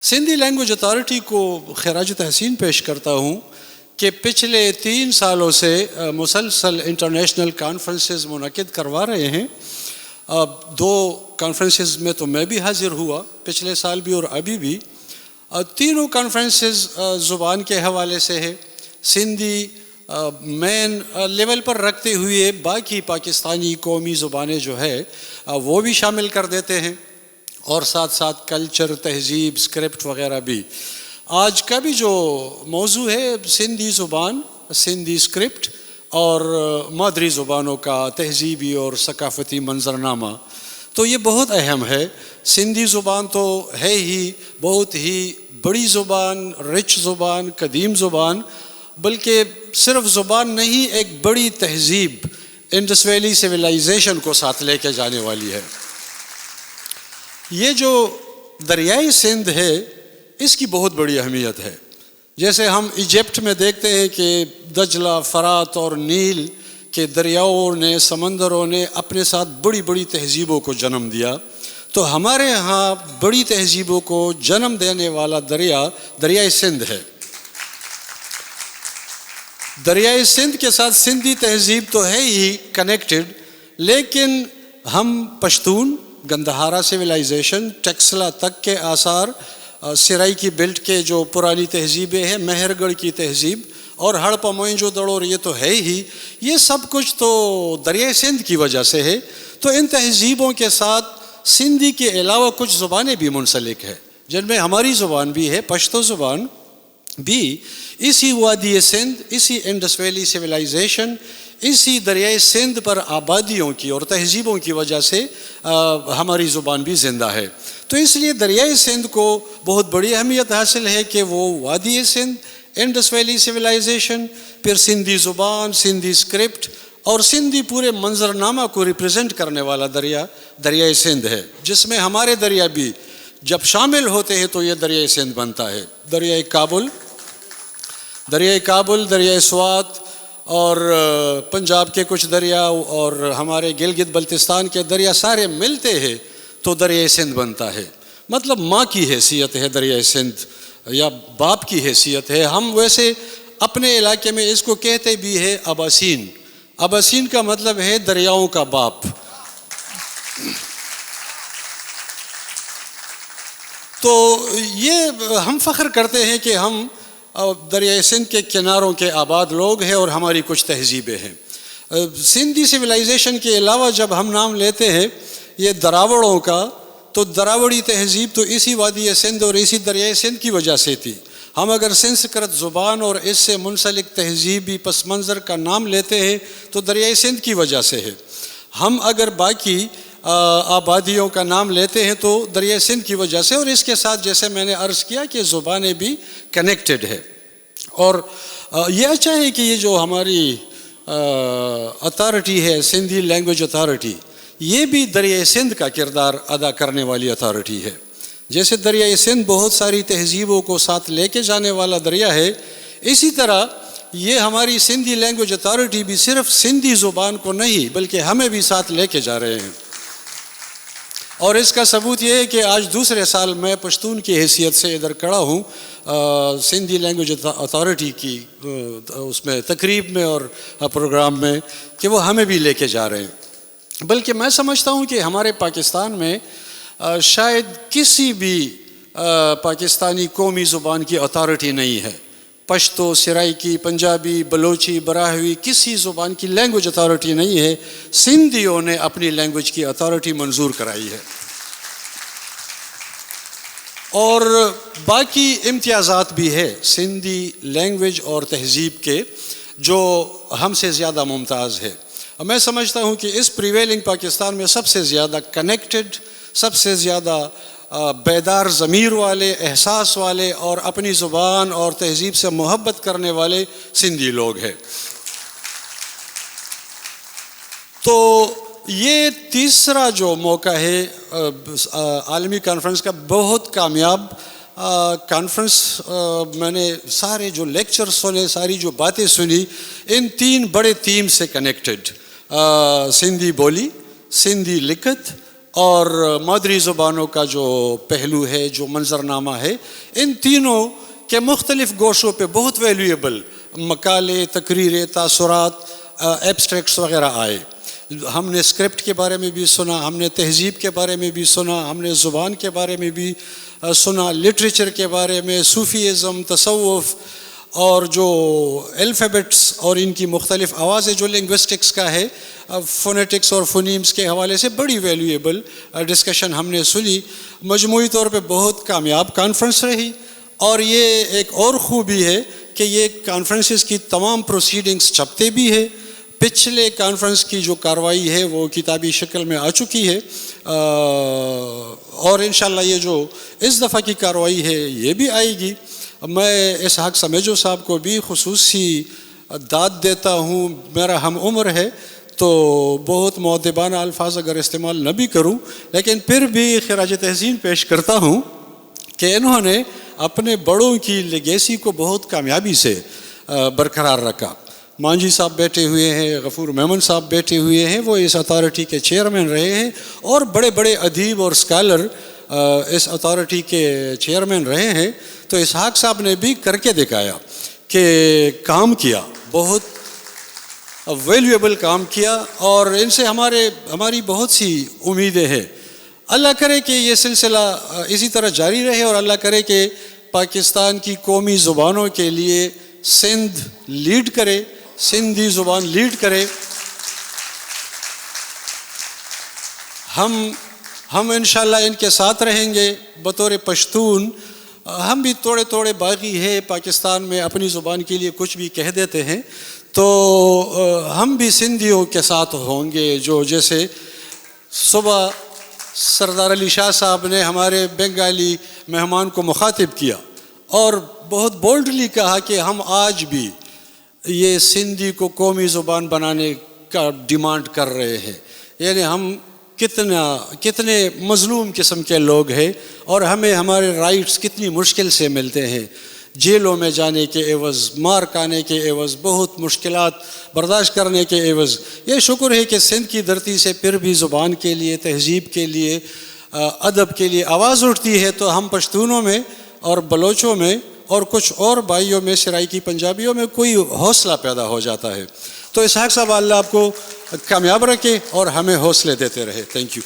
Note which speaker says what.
Speaker 1: Sindhi language authority کو خراج تحسین پیش کرتا ہوں کہ پچھلے 3 سالوں سے مسلسل انٹرنیشنل کانفرنسز منعقد کروا رہے ہیں. 2 کانفرنسز میں تو میں بھی حاضر ہوا پچھلے سال بھی اور ابھی بھی. تینوں کانفرنسز زبان کے حوالے سے ہے. سندھی مین لیول پر رکھتے ہوئے باقی پاکستانی قومی زبانیں جو ہے وہ بھی شامل کر دیتے ہیں، اور ساتھ ساتھ کلچر، تہذیب، اسکرپٹ وغیرہ بھی. آج کا بھی جو موضوع ہے سندھی زبان، سندھی اسکرپٹ اور مادری زبانوں کا تہذیبی اور ثقافتی منظرنامہ، تو یہ بہت اہم ہے. سندھی زبان تو ہے ہی بہت ہی بڑی زبان، رچ زبان، قدیم زبان، بلکہ صرف زبان نہیں، ایک بڑی تہذیب، انڈس ویلی سویلائزیشن کو ساتھ لے کے جانے والی ہے. یہ جو دریائے سندھ ہے اس کی بہت بڑی اہمیت ہے. جیسے ہم ایجپٹ میں دیکھتے ہیں کہ دجلہ، فرات اور نیل کے دریاؤں نے، سمندروں نے اپنے ساتھ بڑی بڑی تہذیبوں کو جنم دیا، تو ہمارے ہاں بڑی تہذیبوں کو جنم دینے والا دریا دریائے سندھ ہے. دریائے سندھ کے ساتھ سندھی تہذیب تو ہے ہی کنیکٹڈ، لیکن ہم پشتون، گندھارا سویلائزیشن، ٹیکسلا تک کے آثار، سرائی کی بیلٹ کے جو پرانی تہذیبیں ہیں، مہر گڑھ کی تہذیب اور ہڑپا موئنجو دڑو، یہ تو ہے ہی. یہ سب کچھ تو دریائے سندھ کی وجہ سے ہے. تو ان تہذیبوں کے ساتھ سندھی کے علاوہ کچھ زبانیں بھی منسلک ہیں، جن میں ہماری زبان بھی ہے. پشتو زبان بھی اسی وادی سندھ، اسی انڈس ویلی سویلائزیشن، اسی دریائے سندھ پر آبادیوں کی اور تہذیبوں کی وجہ سے ہماری زبان بھی زندہ ہے. تو اس لیے دریائے سندھ کو بہت بڑی اہمیت حاصل ہے کہ وہ وادی سندھ، انڈس ویلی سویلائزیشن، پھر سندھی زبان، سندھی اسکرپٹ اور سندھی پورے منظرنامہ کو ریپرزینٹ کرنے والا دریا دریائے سندھ ہے، جس میں ہمارے دریا بھی جب شامل ہوتے ہیں تو یہ دریائے سندھ بنتا ہے. دریائے کابل، دریائے سوات اور پنجاب کے کچھ دریا اور ہمارے گلگت بلتستان کے دریا سارے ملتے ہیں تو دریائے سندھ بنتا ہے. مطلب ماں کی حیثیت ہے دریائے سندھ، یا باپ کی حیثیت ہے. ہم ویسے اپنے علاقے میں اس کو کہتے بھی ہے اباسین. اباسین کا مطلب ہے دریاؤں کا باپ. تو یہ ہم فخر کرتے ہیں کہ ہم دریائے سندھ کے کناروں کے آباد لوگ ہیں اور ہماری کچھ تہذیبیں ہیں. سندھی سویلائزیشن کے علاوہ جب ہم نام لیتے ہیں یہ دراوڑوں کا، تو دراوڑی تہذیب تو اسی وادی سندھ اور اسی دریائے سندھ کی وجہ سے تھی. ہم اگر سنسکرت زبان اور اس سے منسلک تہذیبی پس منظر کا نام لیتے ہیں تو دریائے سندھ کی وجہ سے ہے. ہم اگر باقی آبادیوں کا نام لیتے ہیں تو دریائے سندھ کی وجہ سے، اور اس کے ساتھ جیسے میں نے عرض کیا کہ زبانیں بھی کنیکٹڈ ہے. اور یہ اچھا ہے کہ یہ جو ہماری اتھارٹی ہے سندھی لینگویج اتھارٹی، یہ بھی دریائے سندھ کا کردار ادا کرنے والی اتھارٹی ہے. جیسے دریائے سندھ بہت ساری تہذیبوں کو ساتھ لے کے جانے والا دریا ہے، اسی طرح یہ ہماری سندھی لینگویج اتھارٹی بھی صرف سندھی زبان کو نہیں بلکہ ہمیں بھی ساتھ لے کے جا رہے ہیں. اور اس کا ثبوت یہ ہے کہ آج دوسرے سال میں پشتون کی حیثیت سے ادھر کھڑا ہوں سندھی لینگویج اتھارٹی کی اس میں تقریب میں اور پروگرام میں، کہ وہ ہمیں بھی لے کے جا رہے ہیں. بلکہ میں سمجھتا ہوں کہ ہمارے پاکستان میں شاید کسی بھی پاکستانی قومی زبان کی اتھارٹی نہیں ہے. پشتو، سرائکی، پنجابی، بلوچی، براہوی، کسی زبان کی لینگویج اتھارٹی نہیں ہے. سندھیوں نے اپنی لینگویج کی اتھارٹی منظور کرائی ہے. اور باقی امتیازات بھی ہے سندھی لینگویج اور تہذیب کے جو ہم سے زیادہ ممتاز ہے. میں سمجھتا ہوں کہ اس پریویلنگ پاکستان میں سب سے زیادہ کنیکٹڈ، سب سے زیادہ بیدار ضمیر والے، احساس والے اور اپنی زبان اور تہذیب سے محبت کرنے والے سندھی لوگ ہیں. تو یہ تیسرا جو موقع ہے عالمی کانفرنس کا، بہت کامیاب کانفرنس. میں نے سارے جو لیکچر سنے، ساری جو باتیں سنی، ان 3 بڑے تھیم سے کنیکٹڈ: سندھی بولی، سندھی لکھت اور مادری زبانوں کا جو پہلو ہے، جو منظرنامہ ہے، ان تینوں کے مختلف گوشوں پہ بہت ویلیویبل مقالے، تقریریں، تاثرات، ایبسٹریکٹس وغیرہ آئے. ہم نے اسکرپٹ کے بارے میں بھی سنا، ہم نے تہذیب کے بارے میں بھی سنا، ہم نے زبان کے بارے میں بھی سنا، لٹریچر کے بارے میں، صوفیزم، تصوف، اور جو الفابیٹس اور ان کی مختلف آوازیں جو لنگوسٹکس کا ہے، فونیٹکس اور فونیمز کے حوالے سے بڑی ویلیویبل ڈسکشن ہم نے سنی. مجموعی طور پہ بہت کامیاب کانفرنس رہی. اور یہ ایک اور خوبی ہے کہ یہ کانفرنسز کی تمام پروسیڈنگز چھپتے بھی ہے. پچھلے کانفرنس کی جو کارروائی ہے وہ کتابی شکل میں آ چکی ہے، اور انشاءاللہ یہ جو اس دفعہ کی کارروائی ہے یہ بھی آئے گی. میں اسحاق سمیجو صاحب کو بھی خصوصی داد دیتا ہوں. میرا ہم عمر ہے تو بہت مؤدبانہ الفاظ اگر استعمال نہ بھی کروں، لیکن پھر بھی خراج تحسین پیش کرتا ہوں کہ انہوں نے اپنے بڑوں کی لیگیسی کو بہت کامیابی سے برقرار رکھا. مانجھی صاحب بیٹھے ہوئے ہیں، غفور میمن صاحب بیٹھے ہوئے ہیں، وہ اس اتھارٹی کے چیئرمین رہے ہیں، اور بڑے بڑے ادیب اور اسکالر اس اتھارٹی کے چیئرمین رہے ہیں. تو اسحاق صاحب نے بھی کر کے دکھایا کہ کام کیا، بہت ویلیویبل کام کیا، اور ان سے ہماری بہت سی امیدیں ہیں. اللہ کرے کہ یہ سلسلہ اسی طرح جاری رہے، اور اللہ کرے کہ پاکستان کی قومی زبانوں کے لیے سندھ لیڈ کرے، سندھی زبان لیڈ کرے. ہم انشاءاللہ ان کے ساتھ رہیں گے. بطور پشتون ہم بھی توڑے باغی ہے پاکستان میں، اپنی زبان کے لیے کچھ بھی کہہ دیتے ہیں، تو ہم بھی سندھیوں کے ساتھ ہوں گے. جو جیسے صبح سردار علی شاہ صاحب نے ہمارے بنگالی مہمان کو مخاطب کیا اور بہت بولڈلی کہا کہ ہم آج بھی یہ سندھی کو قومی زبان بنانے کا ڈیمانڈ کر رہے ہیں. یعنی ہم کتنے مظلوم قسم کے لوگ ہیں، اور ہمیں ہمارے رائٹس کتنی مشکل سے ملتے ہیں. جیلوں میں جانے کے عوض، مار کھانے کے عوض، بہت مشکلات برداشت کرنے کے عوض. یہ شکر ہے کہ سندھ کی دھرتی سے پھر بھی زبان کے لیے، تہذیب کے لیے، ادب کے لیے آواز اٹھتی ہے. تو ہم پشتونوں میں اور بلوچوں میں اور کچھ اور بھائیوں میں، سرائکی پنجابیوں میں کوئی حوصلہ پیدا ہو جاتا ہے. تو اسحاق صاحب اللہ آپ کو کامیاب رکھے اور ہمیں حوصلے دیتے رہے. Thank you.